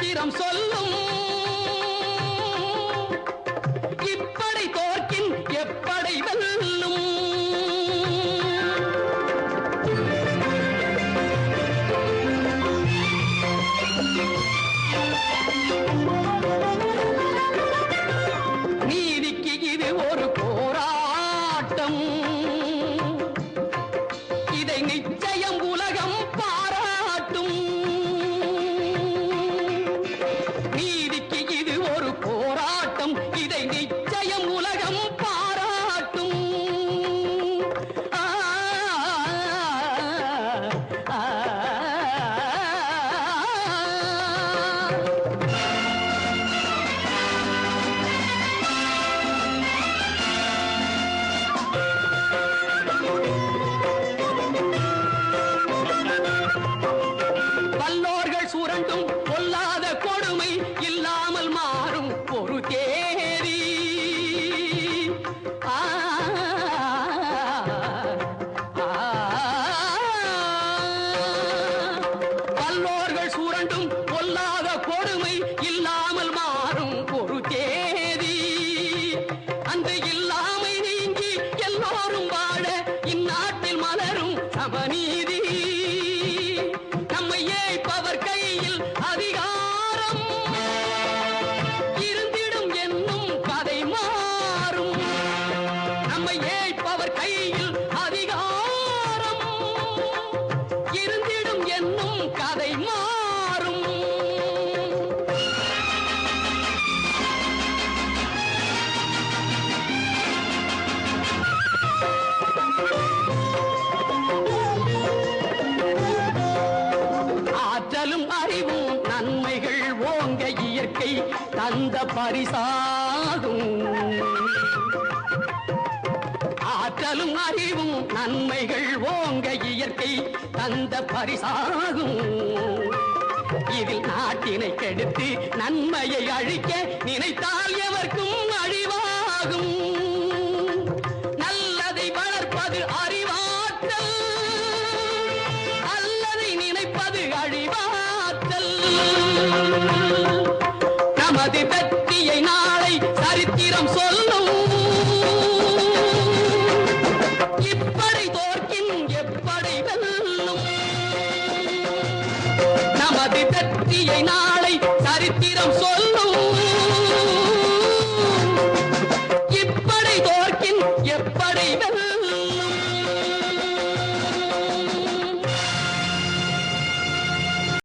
சரித்திரம் சொல்லும் இப்படை தோற்கின் எப்படை வெல்லும். நீதிக்கு இது ஒரு போராட்டம், இதை நிச்சயம் உலகம் பாராட்டும். நீதிக்கு இது ஒரு போராட்டம், இதை நிச்சயம் உலகம் பாராட்டும். ஆ, ஆ, ஆ. வல்லோர்கள் சுரண்டும் பொல்லாத கொடுமை இல்லாமல் மாறும் ஒரு தேதி. ஆ, ஆ, வல்லோர்கள் சுரண்டும் பொல்லாத கொடுமை இல்லாமல் மாறும் ஒரு தேதி. அந்த இல்லாமை நீங்கி எல்லோரும் வாழ இந்நாட்டில் மலரும் சமநீதி. நம்மை ஏய்ப்பவர் கையில் அதிகாரம் இருந்திடும் என்னும் கதை மாறும். நம்மை ஏய்ப்பவர் கையில் அதிகாரம் இருந்திடும் என்னும் கதை மாறும். ஆற்றலும் அறிவும் நன்மைகள் ஓங்க இயற்கை தந்த பரிசாகும். ஆற்றலும் அறிவும் நன்மைகள் ஓங்க இயற்கை தந்த பரிசாகும். இதில் நாட்டினை கெடுத்து நன்மையை அழிக்க நினைத்தால் எவர்க்கும் அழிவாகும். நல்லதை வளர்ப்பது அறிவாற்றல், அல்லதை நினைப்பது அழிவாற்றல். நமது வெற்றியை நாளை சரித்திரம் சொல்லும் இப்படை தோற்கின் எப்படை வெல்லும். நமது வெற்றியை நாளை சரித்திரம் சொல்லும்